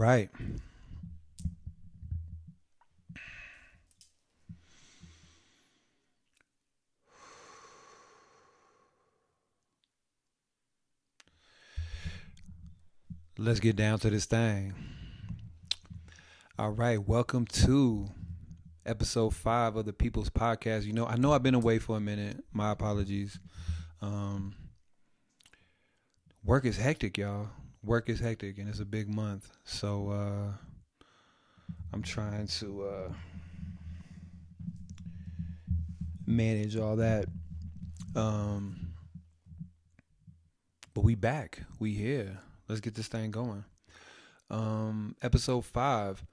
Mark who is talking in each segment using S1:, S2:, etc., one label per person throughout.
S1: right. Let's get down to this thing. All right. Welcome to episode 5 of the People's Podcast. I know I've been away for a minute. My apologies. Um, Work is hectic, y'all. Work is hectic, and it's a big month. So I'm trying to manage all that. Um, but we back. We here. Let's get this thing going. Episode 5,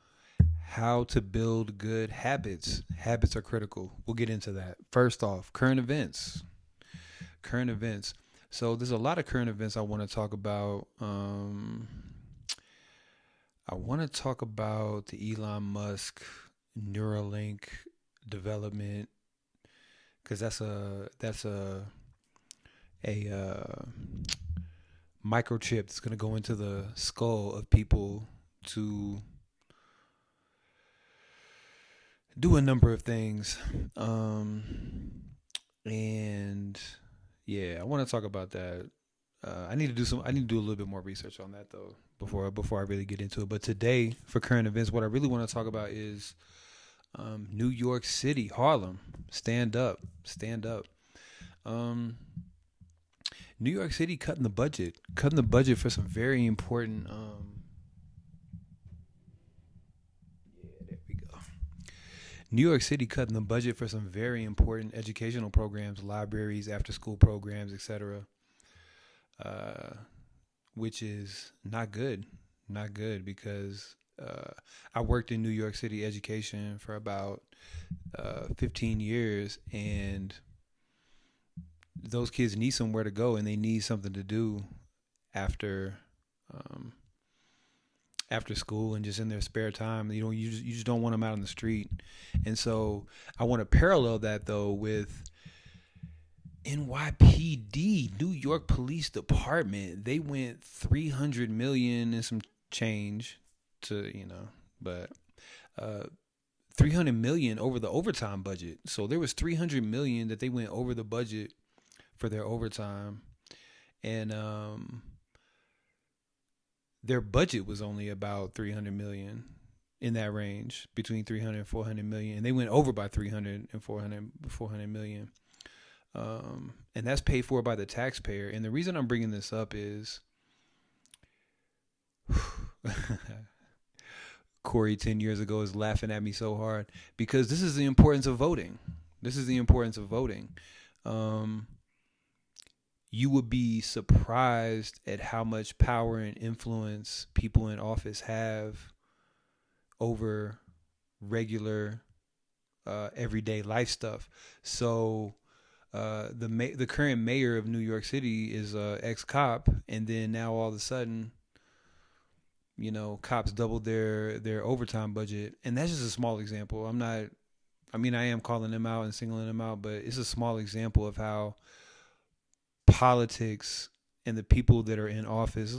S1: how to build good habits. Habits are critical. We'll get into that. First off, current events. Current events. So there's a lot of current events I want to talk about. I want to talk about the Elon Musk Neuralink development because that's a microchip that's going to go into the skull of people to do a number of things. And yeah, I want to talk about that. I need to do a little bit more research on that though before I really get into it. But today, for current events, what I really want to talk about is New York City, Harlem. Stand up, stand up. New York City cutting the budget for some very important. Yeah, there we go. New York City cutting the budget for some very important educational programs, libraries, after-school programs, etc. Which is not good. Not good because I worked in New York City education for about 15 years, and those kids need somewhere to go and they need something to do after after school and just in their spare time. You just don't want them out on the street. And so I want to parallel that though with NYPD, New York Police Department. They went 300 million and some change to, but 300 million over the overtime budget. So there was 300 million that they went over the budget for their overtime, and their budget was only about 300 million, in that range between 300 and 400 million, and they went over by 300 and 400 million. And that's paid for by the taxpayer. And the reason I'm bringing this up is Corey 10 years ago is laughing at me so hard because this is the importance of voting. You would be surprised at how much power and influence people in office have over regular, everyday life stuff. So the current mayor of New York City is ex-cop, and then now all of a sudden, cops doubled their overtime budget, and that's just a small example. I am calling them out and singling them out, but it's a small example of how politics and the people that are in office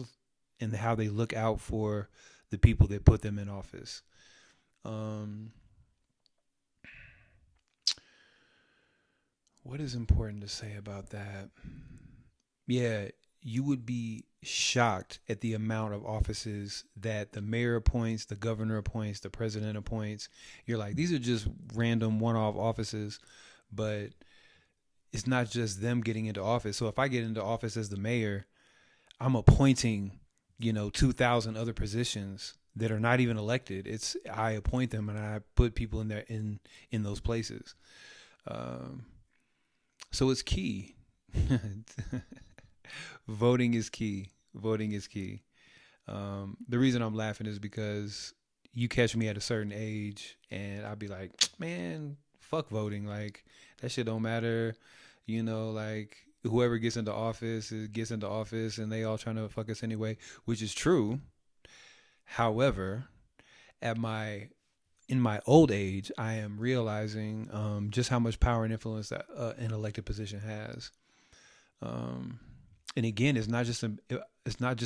S1: and how they look out for the people that put them in office. What is important to say about that? Yeah, you would be shocked at the amount of offices that the mayor appoints, the governor appoints, the president appoints. You're like, these are just random one-off offices, but it's not just them getting into office. So if I get into office as the mayor, I'm appointing, 2,000 other positions that are not even elected. I appoint them and I put people in there in those places. So it's key. Voting is key. The reason I'm laughing is because you catch me at a certain age and I'll be like, man, fuck voting. Like, that shit don't matter. Like, whoever gets into office and they all trying to fuck us anyway, which is true. However, in my old age, I am realizing just how much power and influence that an elected position has. And again, it's not just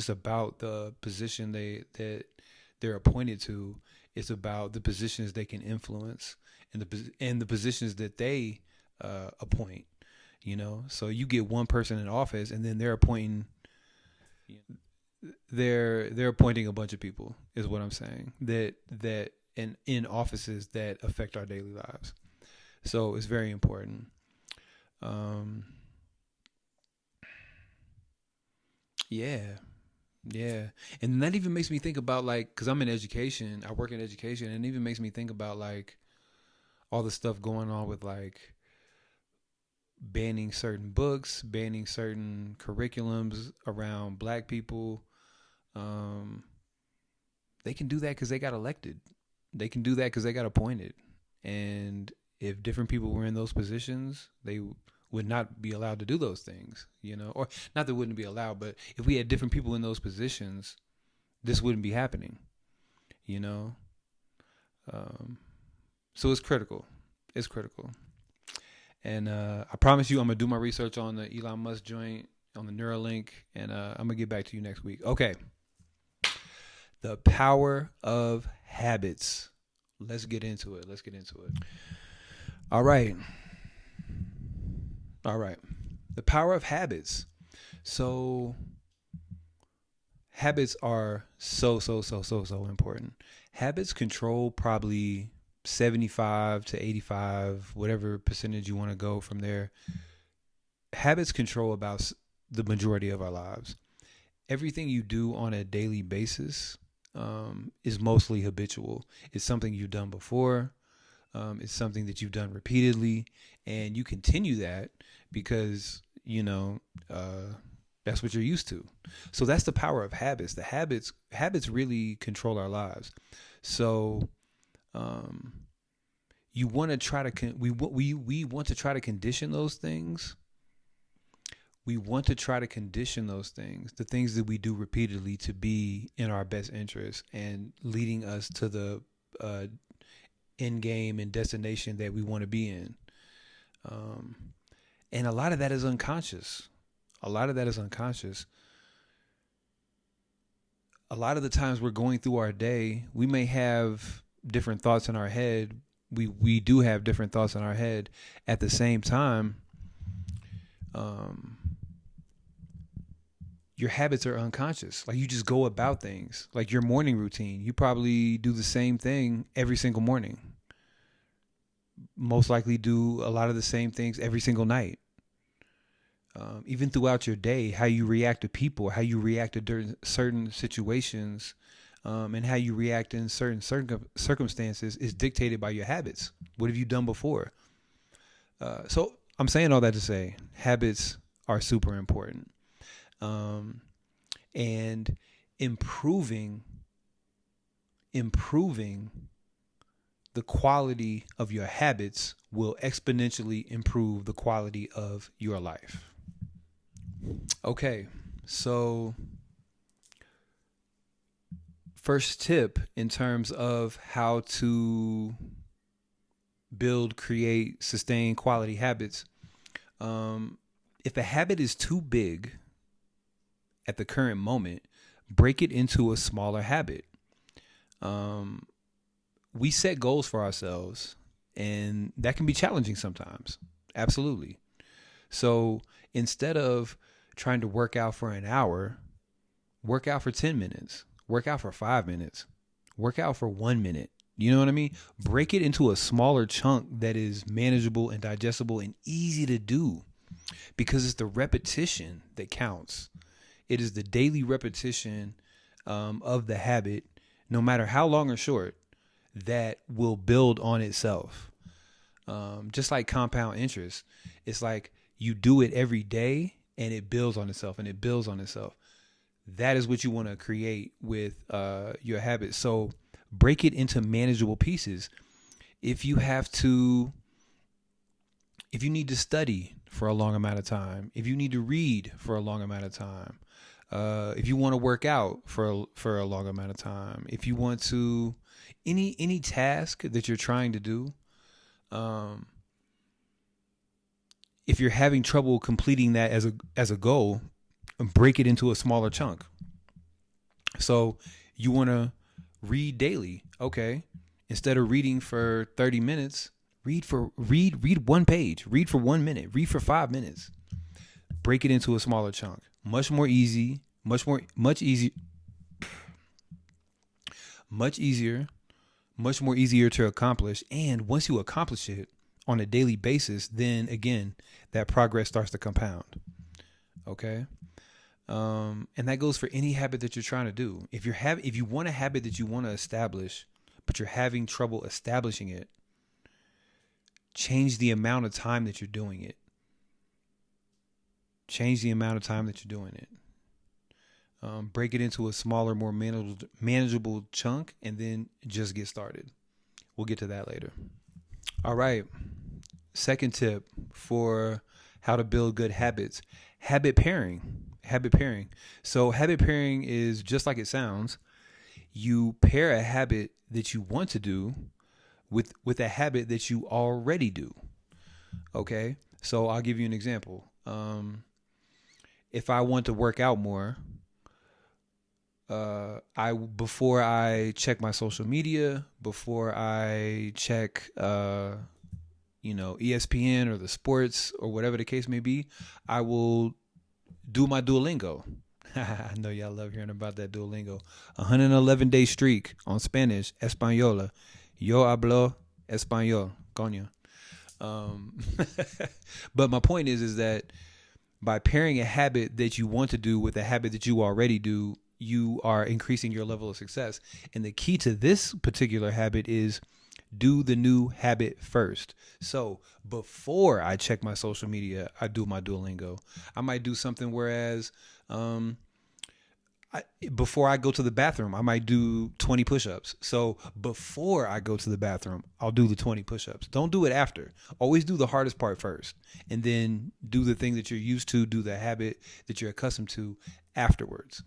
S1: about the position that they're appointed to. It's about the positions they can influence and the positions that they appoint. So you get one person in office, and then they're appointing a bunch of people. Is what I'm saying. That in offices that affect our daily lives. So it's very important. Yeah. Yeah. And that even makes me think about, like, because I'm in education, I work in education, and it even makes me think about, like, all the stuff going on with, like, banning certain books, banning certain curriculums around black people. They can do that because they got elected. They can do that because they got appointed. And if different people were in those positions, they would not be allowed to do those things, or not that wouldn't be allowed, but if we had different people in those positions, this wouldn't be happening, so it's critical. It's critical. And I promise you, I'm going to do my research on the Elon Musk joint, on the Neuralink, and I'm going to get back to you next week. Okay. The power of habits. Let's get into it. All right. The power of habits. So habits are so important. Habits control probably 75 to 85, whatever percentage you want to go from there. Habits control about the majority of our lives. Everything you do on a daily basis is mostly habitual. It's something you've done before. It's something that you've done repeatedly, and you continue that because, that's what you're used to. So that's the power of habits. The habits really control our lives. So you want to try to we want to try to condition those things. We want to try to condition those things, the things that we do repeatedly, to be in our best interest and leading us to the end game and destination that we want to be in. And a lot of that is unconscious. A lot of the times we're going through our day, we may have different thoughts in our head. We do have different thoughts in our head. At the same time, your habits are unconscious. Like, you just go about things. Like your morning routine, you probably do the same thing every single morning. Most likely do a lot of the same things every single night. Even throughout your day, how you react to people, how you react to certain situations, and how you react in certain circumstances is dictated by your habits. What have you done before? So I'm saying all that to say habits are super important. And improving the quality of your habits will exponentially improve the quality of your life. Okay, so first tip in terms of how to build, create, sustain quality habits. If a habit is too big at the current moment, break it into a smaller habit. We set goals for ourselves, and that can be challenging sometimes. Absolutely. So instead of trying to work out for an hour, work out for 10 minutes, work out for 5 minutes, work out for 1 minute. You know what I mean? Break it into a smaller chunk that is manageable and digestible and easy to do, because it's the repetition that counts. It is the daily repetition of the habit, no matter how long or short, that will build on itself. Just like compound interest. It's like you do it every day and it builds on itself and it builds on itself. That is what you want to create with your habits. So break it into manageable pieces. If you need to study for a long amount of time, if you need to read for a long amount of time, if you want to work out for a long amount of time, if you want to, any task that you're trying to do, if you're having trouble completing that as a goal, break it into a smaller chunk. So you want to Read daily. Okay. Instead of reading for 30 minutes, read one page. Read for 1 minute. Read for 5 minutes. Break it into a smaller chunk. Much more easy. Much easier. Much more easier to accomplish. And once you accomplish it on a daily basis, then again, that progress starts to compound. Okay. And that goes for any habit that you're trying to do. If you want a habit that you want to establish, but you're having trouble establishing it, change the amount of time that you're doing it. Change the amount of time that you're doing it. Break it into a smaller, more manageable chunk, and then just get started. We'll get to that later. All right. Second tip for how to build good habits: habit pairing. So habit pairing is just like it sounds. You pair a habit that you want to do with a habit that you already do. Okay. So I'll give you an example. If I want to work out more, before I check my social media, before I check ESPN or the sports or whatever the case may be, I will do my Duolingo. I know y'all love hearing about that Duolingo. 111-day streak on Spanish, Española. Yo hablo español, coño. But my point is that by pairing a habit that you want to do with a habit that you already do, you are increasing your level of success. And the key to this particular habit is do the new habit first. So before I check my social media, I do my Duolingo. I might do something whereas before I go to the bathroom, I might do 20 push-ups. So before I go to the bathroom, I'll do the 20 push-ups. Don't do it after. Always do the hardest part first, and then do the thing that you're used to, do the habit that you're accustomed to afterwards.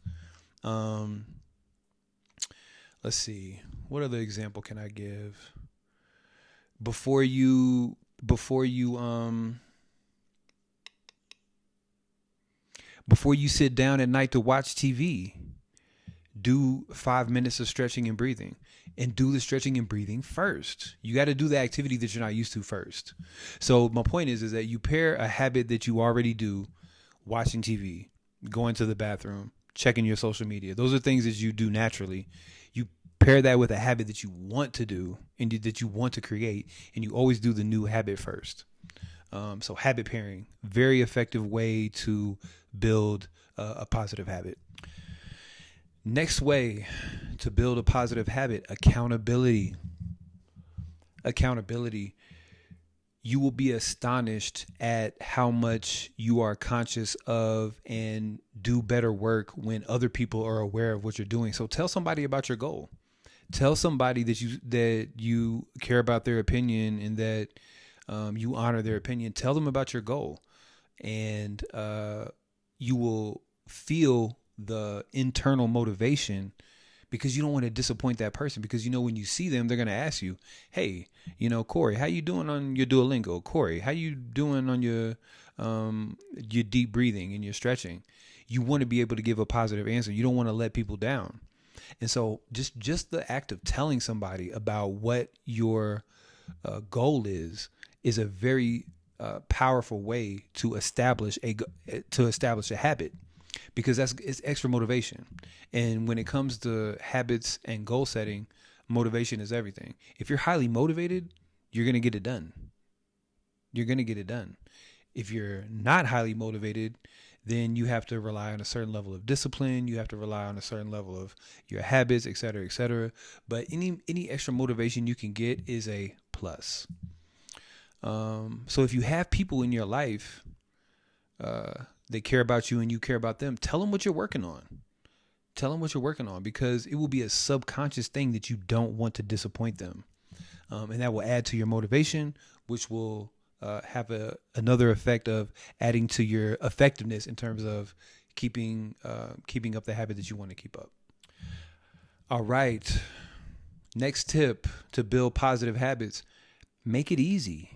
S1: Let's see. What other example can I give? Before you sit down at night to watch TV, do 5 minutes of stretching and breathing, and do the stretching and breathing first. You got to do the activity that you're not used to first. So my point is that you pair a habit that you already do, watching TV, going to the bathroom, checking your social media. Those are things that you do naturally. You pair that with a habit that you want to do and that you want to create, and you always do the new habit first. So habit pairing, very effective way to build a positive habit. Next way to build a positive habit: accountability. You will be astonished at how much you are conscious of and do better work when other people are aware of what you're doing. So tell somebody about your goal. Tell somebody that you care about their opinion and that you honor their opinion. Tell them about your goal, and you will feel the internal motivation, because you don't want to disappoint that person, because when you see them, they're going to ask you, hey, Corey, how you doing on your Duolingo? Corey, how you doing on your deep breathing and your stretching? You want to be able to give a positive answer. You don't want to let people down. And so just the act of telling somebody about what your goal is a very powerful way to establish a habit, because it's extra motivation. And when it comes to habits and goal setting, motivation is everything. If you're highly motivated, you're going to get it done. If you're not highly motivated, then you have to rely on a certain level of discipline. You have to rely on a certain level of your habits, et cetera, et cetera. But any extra motivation you can get is a plus. So if you have people in your life that care about you and you care about them, tell them what you're working on. Because it will be a subconscious thing that you don't want to disappoint them. And that will add to your motivation, which will have another effect of adding to your effectiveness in terms of keeping up the habit that you want to keep up. All right. Next tip to build positive habits: make it easy.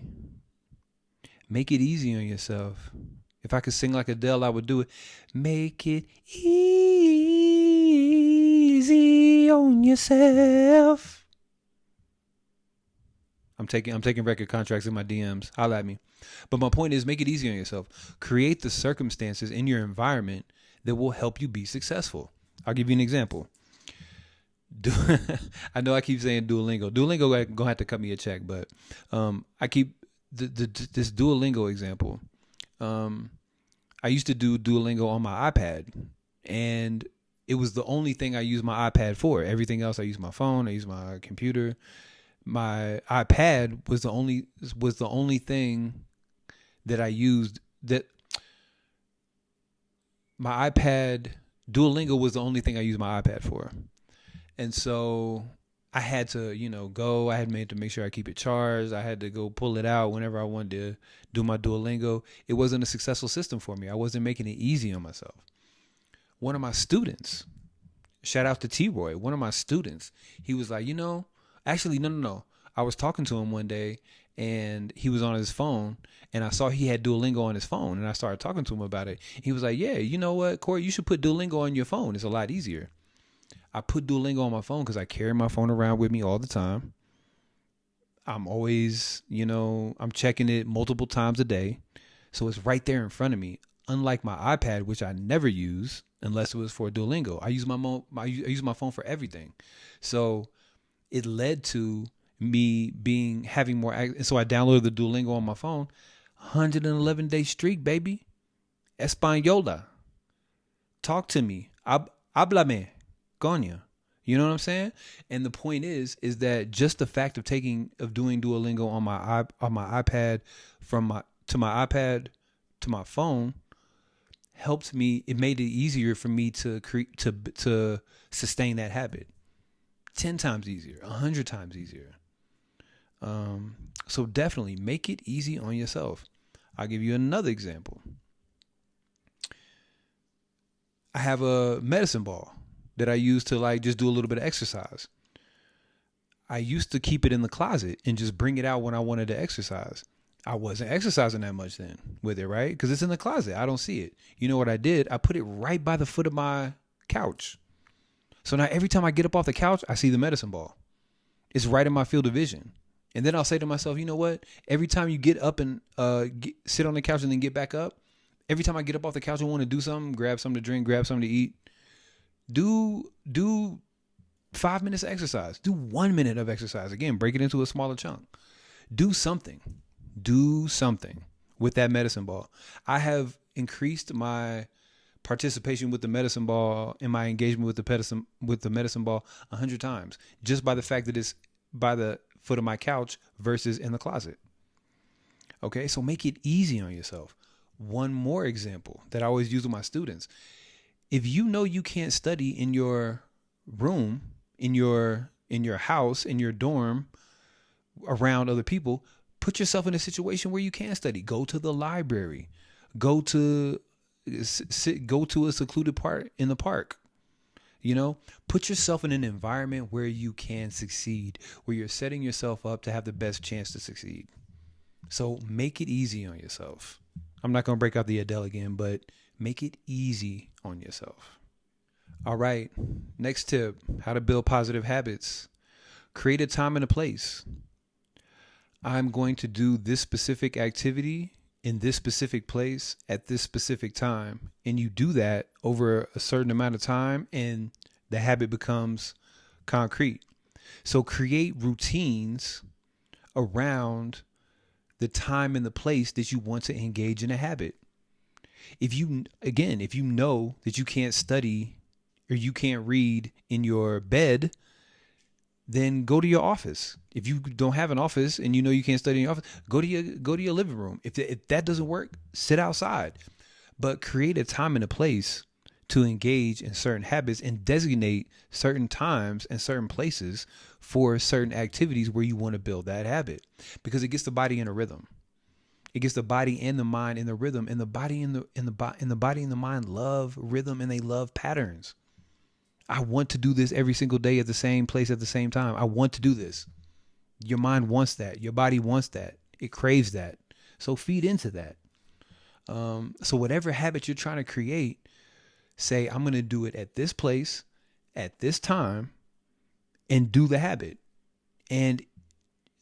S1: Make it easy on yourself. If I could sing like Adele, I would do it. Make it easy easy on yourself. I'm taking record contracts in my DMs. Holla at me. But my point is, make it easy on yourself. Create the circumstances in your environment that will help you be successful. I'll give you an example. I know I keep saying Duolingo. Duolingo gonna have to cut me a check, but I keep this Duolingo example. I used to do Duolingo on my iPad, and it was the only thing I used my iPad for. Everything else, I use my phone, I use my computer. My iPad was the only thing that I used. That my iPad, Duolingo was the only thing I used my iPad for. And so I had to, go. I had to make sure I keep it charged. I had to go pull it out whenever I wanted to do my Duolingo. It wasn't a successful system for me. I wasn't making it easy on myself. One of my students, shout out to T-Roy, one of my students, he was like, actually, no. I was talking to him one day, and he was on his phone, and I saw he had Duolingo on his phone, and I started talking to him about it. He was like, yeah, you know what, Corey, you should put Duolingo on your phone. It's a lot easier. I put Duolingo on my phone because I carry my phone around with me all the time. I'm always, I'm checking it multiple times a day. So it's right there in front of me. Unlike my iPad, which I never use unless it was for Duolingo. I use my phone for everything. So it led to me having more. So I downloaded the Duolingo on my phone. 111-day streak, baby. Española. Talk to me. Háblame. Coño. You know what I'm saying? And the point is that just the fact of doing Duolingo on my iPad to my iPad to my phone helped me. It made it easier for me to sustain that habit. 10 times easier, 100 times easier. So definitely make it easy on yourself. I'll give you another example. I have a medicine ball that I use to just do a little bit of exercise. I used to keep it in the closet and just bring it out when I wanted to exercise. I wasn't exercising that much then with it, right? Because it's in the closet. I don't see it. You know what I did? I put it right by the foot of my couch. So now every time I get up off the couch, I see the medicine ball. It's right in my field of vision. And then I'll say to myself, you know what? Every time you get up and sit on the couch and then get back up, every time I get up off the couch and want to do something, grab something to drink, grab something to eat, do 5 minutes of exercise. Do 1 minute of exercise. Again, break it into a smaller chunk. Do something with that medicine ball. I have increased my participation with the medicine ball and my engagement with the medicine ball 100 times just by the fact that it's by the foot of my couch versus in the closet. Okay, so make it easy on yourself. One more example that I always use with my students. If you know you can't study in your room, in your house, in your dorm, around other people, put yourself in a situation where you can study. Go to the library. Go to a secluded part in the park. Put yourself in an environment where you can succeed, where you're setting yourself up to have the best chance to succeed. So make it easy on yourself. I'm not going to break out the Adele again, but make it easy on yourself. All right. Next tip, how to build positive habits. Create a time and a place. I'm going to do this specific activity in this specific place at this specific time. And you do that over a certain amount of time and the habit becomes concrete. So create routines around the time and the place that you want to engage in a habit. If you know that you can't study or you can't read in your bed, then go to your office. If you don't have an office and you know you can't study in your office, go to your living room. If that doesn't work, sit outside. But create a time and a place to engage in certain habits and designate certain times and certain places for certain activities where you want to build that habit, because it gets the body in a rhythm. It gets the body and the mind in the rhythm, and the body and the mind love rhythm and they love patterns. I want to do this every single day at the same place at the same time. I want to do this. Your mind wants that. Your body wants that. It craves that. So feed into that. So whatever habit you're trying to create, say, I'm going to do it at this place at this time and do the habit. And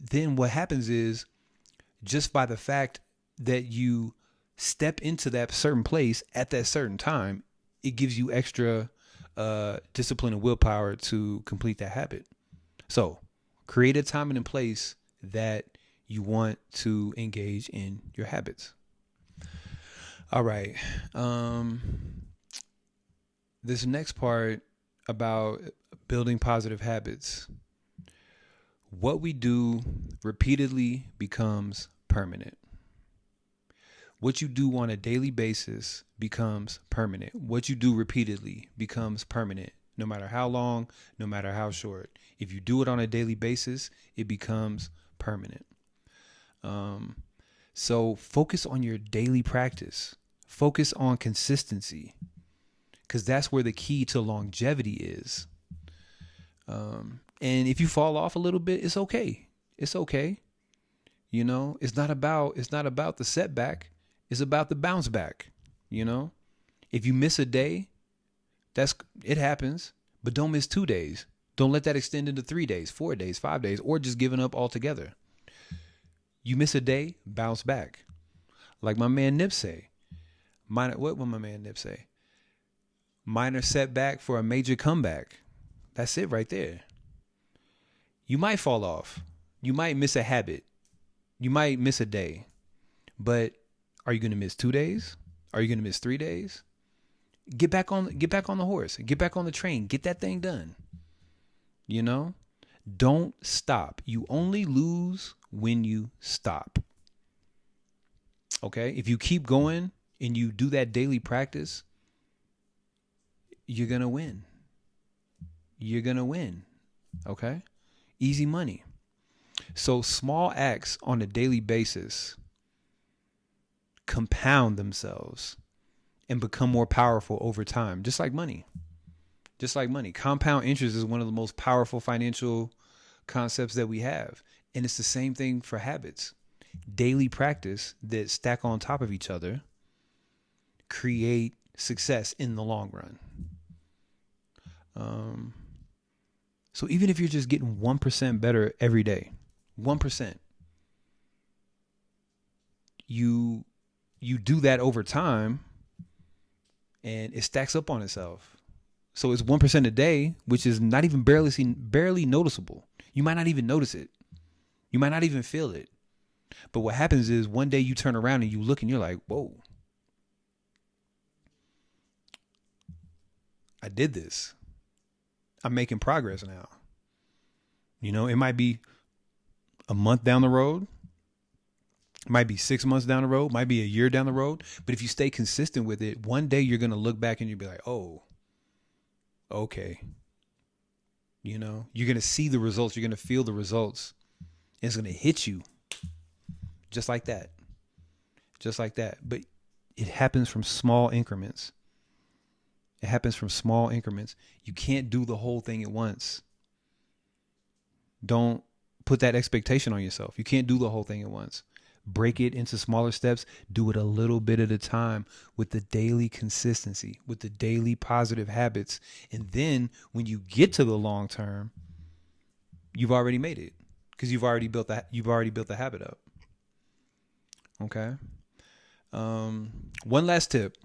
S1: then what happens is, just by the fact that you step into that certain place at that certain time, it gives you extra discipline and willpower to complete that habit. So create a time and a place that you want to engage in your habits. All right. This next part about building positive habits. What we do repeatedly becomes permanent. What you do on a daily basis becomes permanent. What you do repeatedly becomes permanent, no matter how long, no matter how short. If you do it on a daily basis, it becomes permanent. So focus on your daily practice. Focus on consistency, because that's where the key to longevity is. And if you fall off a little bit, it's okay. It's okay. You know, it's not about the setback. It's about the bounce back. You know, if you miss a day, it happens, but don't miss 2 days. Don't let that extend into 3 days, 4 days, 5 days, or just giving up altogether. You miss a day, bounce back. Like my man Nip say, what would my man Nip say? Minor setback for a major comeback. That's it right there. You might fall off. You might miss a habit. You might miss a day. But are you going to miss 2 days? Are you going to miss 3 days? Get back on the horse. Get back on the train. Get that thing done. You know? Don't stop. You only lose when you stop. Okay? If you keep going and you do that daily practice, you're going to win. You're going to win. Okay? Easy money. So small acts on a daily basis compound themselves and become more powerful over time, just like money. Just like money. Compound interest is one of the most powerful financial concepts that we have. And it's the same thing for habits. Daily practice that stack on top of each other create success in the long run. So even if you're just getting 1% better every day, 1%, you do that over time and it stacks up on itself. So it's 1% a day, which is not even barely noticeable. You might not even notice it. You might not even feel it. But what happens is one day you turn around and you look and you're like, whoa, I did this. I'm making progress now. You know, it might be a month down the road. It might be 6 months down the road. Might be a year down the road. But if you stay consistent with it, one day you're going to look back and you'll be like, oh, okay. You know, you're going to see the results. You're going to feel the results. And it's going to hit you just like that. Just like that. But it happens from small increments. It happens from small increments. You can't do the whole thing at once. Don't put that expectation on yourself. You can't do the whole thing at once. Break it into smaller steps. Do it a little bit at a time with the daily consistency, with the daily positive habits. And then when you get to the long term, you've already made it because you've already built the habit up. Okay. One last tip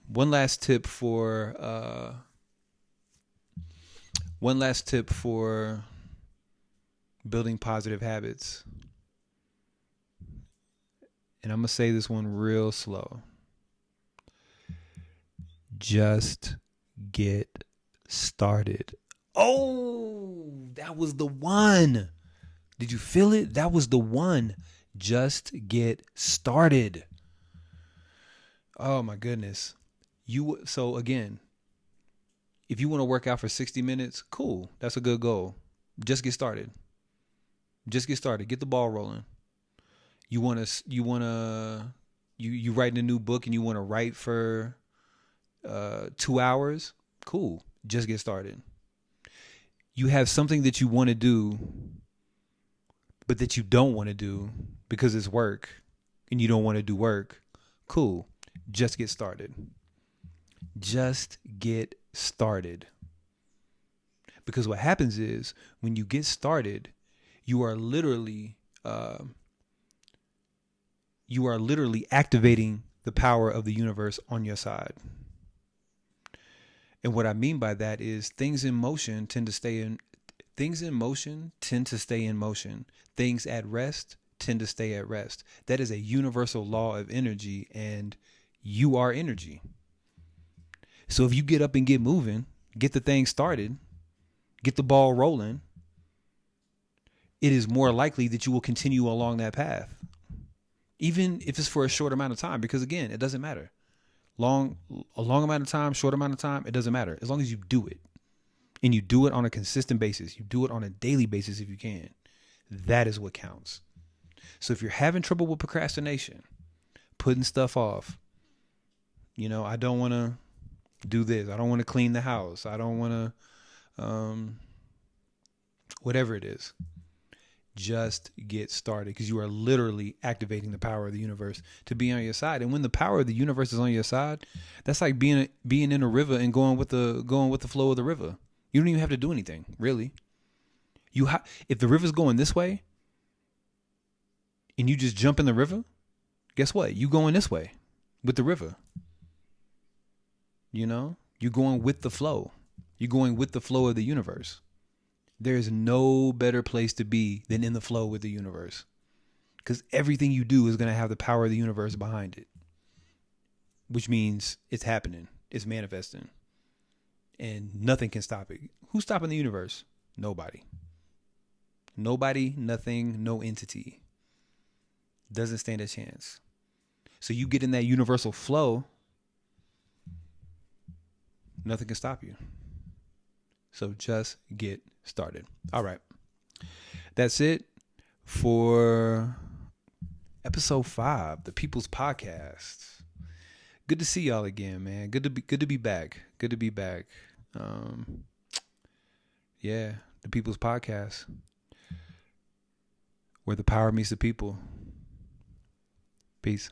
S1: for building positive habits. And I'm going to say this one real slow. Just get started. Oh, that was the one. Did you feel it? That was the one. Just get started. Oh my goodness. So again, if you want to work out for 60 minutes, cool. That's a good goal. Just get started. Just get started. Get the ball rolling. You writing a new book and you want to write for 2 hours? Cool. Just get started. You have something that you want to do, but that you don't want to do because it's work and you don't want to do work. Cool. Just get started. Just get started. Because what happens is when you get started, you are literally activating the power of the universe on your side. And what I mean by that is things in motion tend to stay in motion. Things at rest tend to stay at rest. That is a universal law of energy, and you are energy. So if you get up and get moving, get the thing started, get the ball rolling, it is more likely that you will continue along that path. Even if it's for a short amount of time, because again, it doesn't matter. A long amount of time, short amount of time, it doesn't matter. As long as you do it, and you do it on a consistent basis, you do it on a daily basis if you can, that is what counts. So if you're having trouble with procrastination, putting stuff off, I don't want to do this. I don't want to clean the house. I don't want to, whatever it is, just get started, because you are literally activating the power of the universe to be on your side. And when the power of the universe is on your side, that's like being in a river and going with the flow of the river. You don't even have to do anything, really. If the river's going this way and you just jump in the river, guess what? You going this way with the river. You're going with the flow. You're going with the flow of the universe. There is no better place to be than in the flow with the universe, because everything you do is going to have the power of the universe behind it, which means it's happening. It's manifesting, and nothing can stop it. Who's stopping the universe? Nobody. Nobody, nothing, no entity. Doesn't stand a chance. So you get in that universal flow, nothing can stop you. So just get started. All right. That's it for episode 5, the People's Podcast. Good to see y'all again, man. Good to be back. Good to be back. Yeah, the People's Podcast, where the power meets the people. Peace.